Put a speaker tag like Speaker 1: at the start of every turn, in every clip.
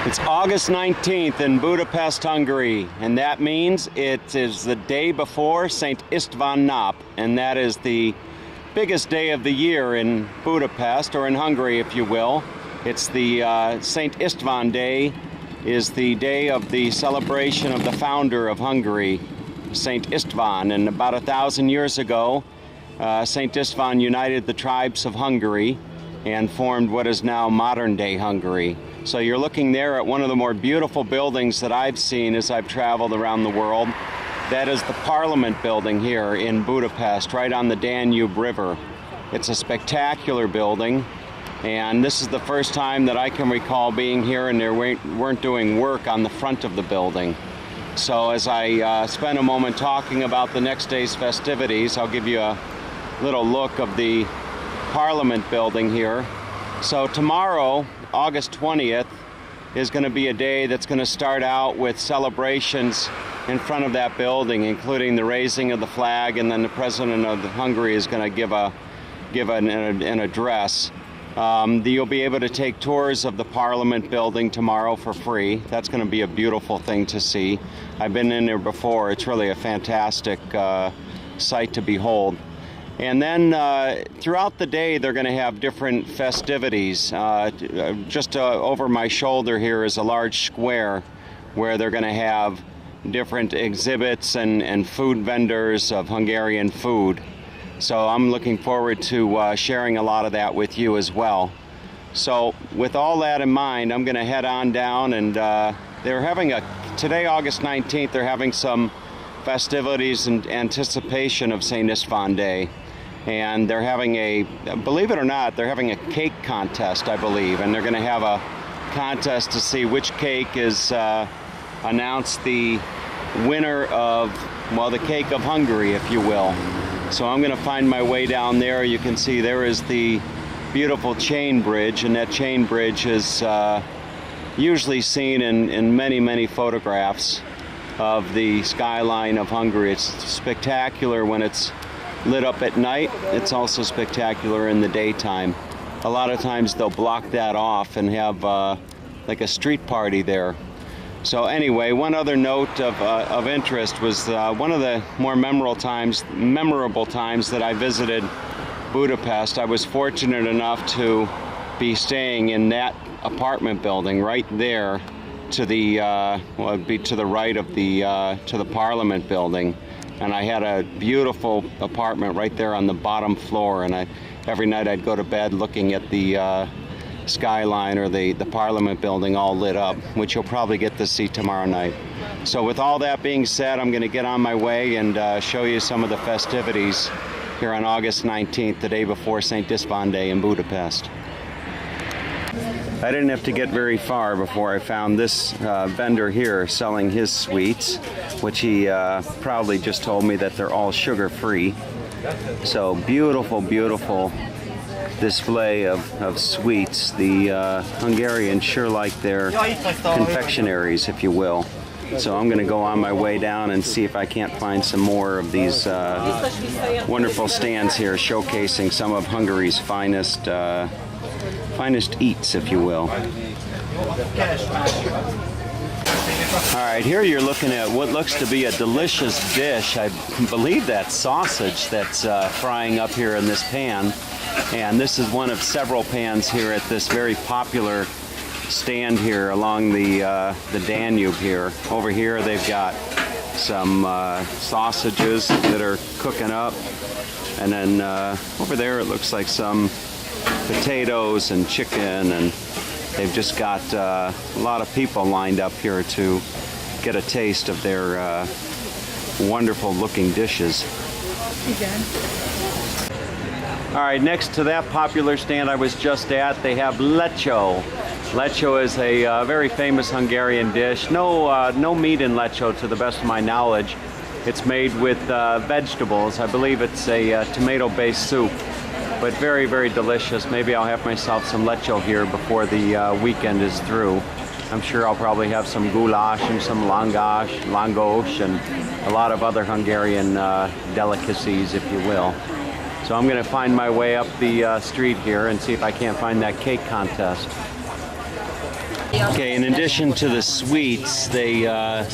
Speaker 1: It's August 19th in Budapest, Hungary, and that means it is the day before St. Istvan nap, and that is the biggest day of the year in Budapest, or in Hungary, if you will. It's the St. Istvan Day is the day of the celebration of the founder of Hungary, St. Istvan, and about 1,000 years ago, St. Istvan united the tribes of Hungary and formed what is now modern-day Hungary. So you're looking there at one of the more beautiful buildings that I've seen as I've traveled around the world. That is the Parliament building here in Budapest, right on the Danube River. It's a spectacular building, and this is the first time that I can recall being here and they weren't doing work on the front of the building. So as I spend a moment talking about the next day's festivities, I'll give you a little look of the Parliament building here. So tomorrow, August 20th, is going to be a day that's going to start out with celebrations in front of that building, including the raising of the flag, and then the President of Hungary is going to give an address. You'll be able to take tours of the Parliament building tomorrow for free. That's going to be a beautiful thing to see. I've been in there before. It's really a fantastic sight to behold. And then throughout the day, they're going to have different festivities. Just over my shoulder here is a large square where they're going to have different exhibits and food vendors of Hungarian food. So I'm looking forward to sharing a lot of that with you as well. So with all that in mind, I'm going to head on down, and they're having today, August 19th, they're having some festivities in anticipation of St. Istvan Day. And they're having believe it or not, they're having a cake contest, I believe. And they're going to have a contest to see which cake is announced the winner of, well, the cake of Hungary, if you will. So I'm going to find my way down there. You can see there is the beautiful chain bridge, and that chain bridge is usually seen in many, many photographs of the skyline of Hungary. It's spectacular when it's lit up at night. It's also spectacular in the daytime. A lot of times they'll block that off and have like a street party there. So anyway, one other note of interest was one of the more memorable times that I visited Budapest. I was fortunate enough to be staying in that apartment building right there to the well, it'd be to the right of the to the Parliament building. And I had a beautiful apartment right there on the bottom floor, and every night I'd go to bed looking at the skyline or the Parliament building all lit up, which you'll probably get to see tomorrow night. So with all that being said, I'm going to get on my way and show you some of the festivities here on August 19th, the day before St. Istvan Day in Budapest. I didn't have to get very far before I found this vendor here selling his sweets, which he proudly just told me that they're all sugar-free. So beautiful, beautiful display of sweets. The Hungarians sure like their confectionaries, if you will. So I'm going to go on my way down and see if I can't find some more of these wonderful stands here showcasing some of Hungary's finest eats, if you will. All right, here you're looking at what looks to be a delicious dish. I believe that's sausage that's frying up here in this pan. And this is one of several pans here at this very popular stand here along the Danube here. Over here they've got some sausages that are cooking up. And then over there it looks like some potatoes and chicken, and they've just got a lot of people lined up here to get a taste of their wonderful looking dishes. All right, next to that popular stand I was just at, they have lecho. Lecho is a very famous Hungarian dish. No meat in lecho to the best of my knowledge. It's made with vegetables. I believe it's a tomato-based soup, but very, very delicious. Maybe I'll have myself some lecho here before the weekend is through. I'm sure I'll probably have some goulash and some langos, and a lot of other Hungarian delicacies, if you will. So I'm going to find my way up the street here and see if I can't find that cake contest. Okay, in addition to the sweets, they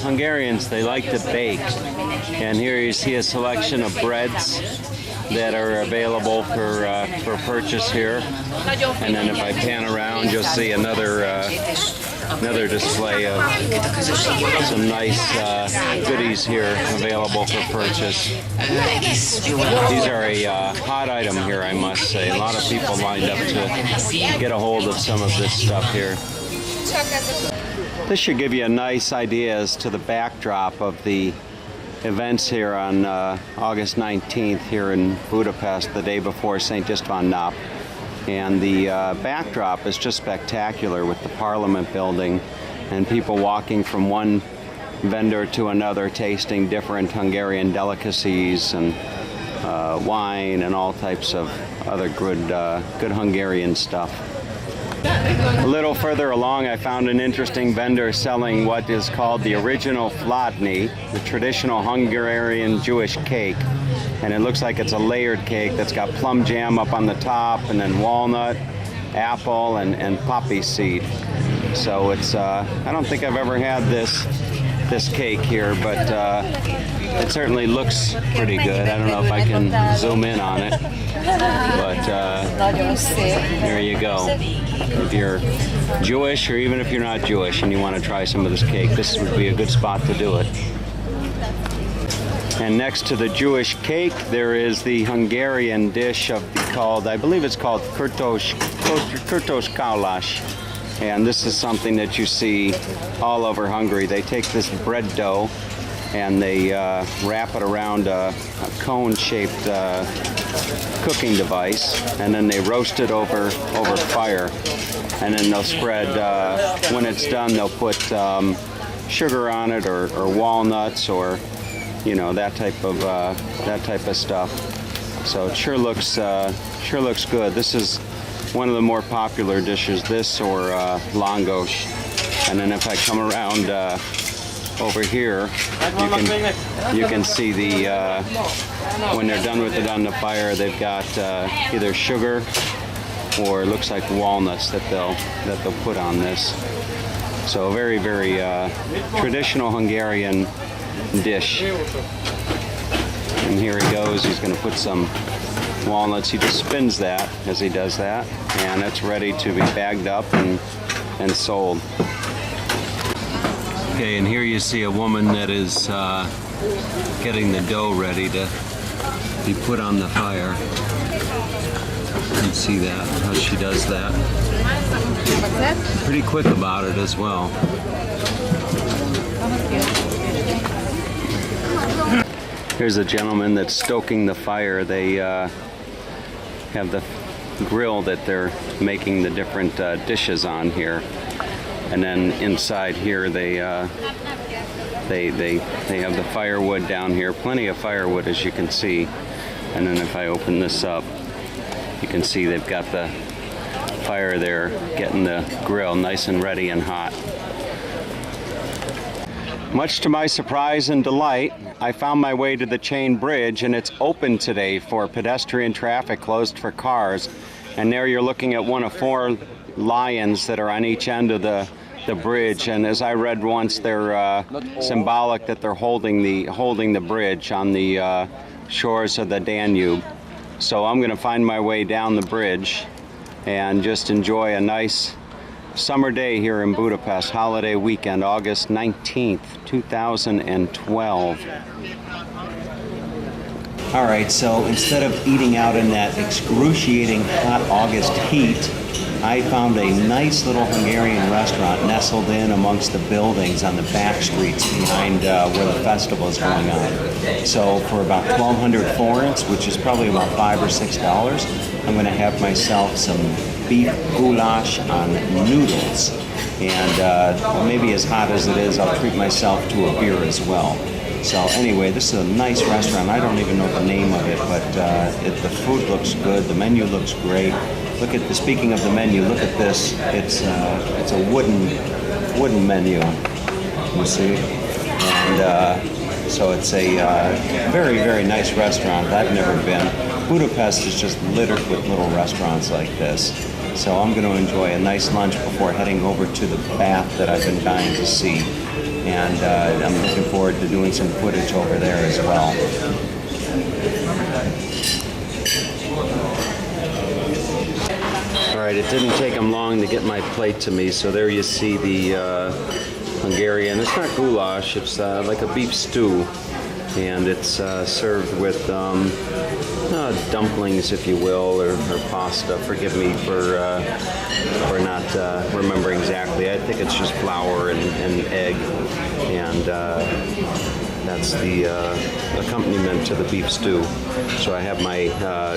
Speaker 1: Hungarians, they like to bake. And here you see a selection of breads that are available for purchase here. And then if I pan around, you'll see another display of some nice goodies here available for purchase. These are a hot item here, I must say. A lot of people lined up to get a hold of some of this stuff here. This should give you a nice idea as to the backdrop of the events here on August 19th here in Budapest, the day before St. Istvan Nap. And the backdrop is just spectacular with the Parliament building and people walking from one vendor to another, tasting different Hungarian delicacies and wine and all types of other good Hungarian stuff. A little further along, I found an interesting vendor selling what is called the original fladni, the traditional Hungarian Jewish cake. And it looks like it's a layered cake that's got plum jam up on the top and then walnut, apple, and poppy seed. So it's, I don't think I've ever had this cake here, but it certainly looks pretty good. I don't know if I can zoom in on it, but there you go. If you're Jewish, or even if you're not Jewish and you want to try some of this cake, this would be a good spot to do it. And next to the Jewish cake, there is the Hungarian dish I believe it's called kurtos kaulash. And this is something that you see all over Hungary. They take this bread dough and they wrap it around a cone-shaped cooking device, and then they roast it over fire. And then they'll spread, when it's done, they'll put sugar on it, or walnuts, or that type of stuff. So it sure looks good. This is one of the more popular dishes. This or langos. And then if I come around over here, you can see when they're done with it on the fire, they've got either sugar or it looks like walnuts that they'll put on this. So a very, very traditional Hungarian dish. And here he goes. He's going to put some walnuts. He just spins that as he does that, and it's ready to be bagged up and sold. Okay, and here you see a woman that is getting the dough ready to be put on the fire. You can see that, how she does that. Pretty quick about it as well. Here's a gentleman that's stoking the fire. They have the grill that they're making the different dishes on here. And then inside here they have the firewood down here, plenty of firewood as you can see. And then if I open this up, you can see they've got the fire there, getting the grill nice and ready and hot. Much to my surprise and delight, I found my way to the Chain Bridge, and it's open today for pedestrian traffic, closed for cars. And there you're looking at one of 4 lions that are on each end of the bridge, and as I read once, they're symbolic that they're holding the bridge on the shores of the Danube. So I'm going to find my way down the bridge and just enjoy a nice summer day here in Budapest, holiday weekend, August 19th, 2012. All right, so instead of eating out in that excruciating hot August heat, I found a nice little Hungarian restaurant nestled in amongst the buildings on the back streets behind where the festival is going on. So for about 1,200 forints, which is probably about $5 or $6, I'm going to have myself some beef goulash on noodles. And maybe as hot as it is, I'll treat myself to a beer as well. So anyway, this is a nice restaurant. I don't even know the name of it, but the food looks good. The menu looks great. Look at speaking of the menu, look at this. It's a wooden menu, you see, and so it's a very, very nice restaurant. I've never been. Budapest is just littered with little restaurants like this, So I'm going to enjoy a nice lunch before heading over to the bath that I've been dying to see. And I'm looking forward to doing some footage over there as well. All right, it didn't take them long to get my plate to me, so there you see the Hungarian. It's not goulash, it's like a beef stew, and it's served with dumplings, if you will, or pasta. Forgive me for not remembering exactly. I think it's just flour and egg, and that's the accompaniment to the beef stew. So I have my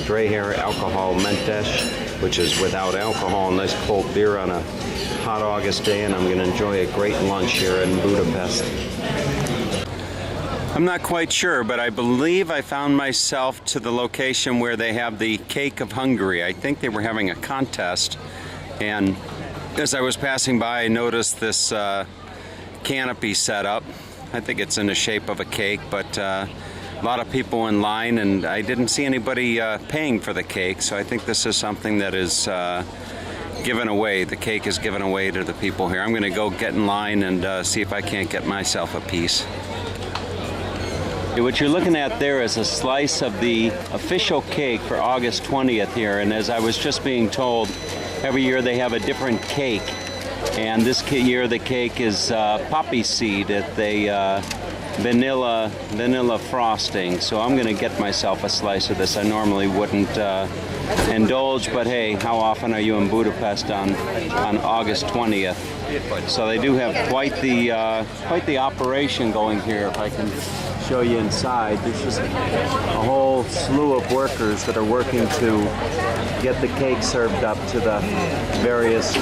Speaker 1: Dreher alcohol Mentesh, which is without alcohol, nice cold beer on a hot August day, and I'm going to enjoy a great lunch here in Budapest. I'm not quite sure, but I believe I found myself to the location where they have the Cake of Hungary. I think they were having a contest, and as I was passing by, I noticed this canopy set up. I think it's in the shape of a cake, but a lot of people in line, and I didn't see anybody paying for the cake, so I think this is something that is given away. The cake is given away to the people here. I'm going to go get in line and see if I can't get myself a piece. What you're looking at there is a slice of the official cake for August 20th here, and as I was just being told, every year they have a different cake, and this year the cake is poppy seed at the vanilla frosting. So I'm going to get myself a slice of this. I normally wouldn't indulge, but hey, how often are you in Budapest on August 20th? So they do have quite the operation going here. If I can show you inside, there's just a whole slew of workers that are working to get the cake served up to the various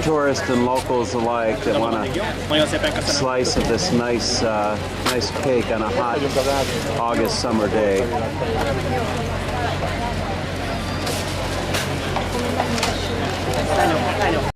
Speaker 1: tourists and locals alike that want a slice of this nice cake on a hot August summer day.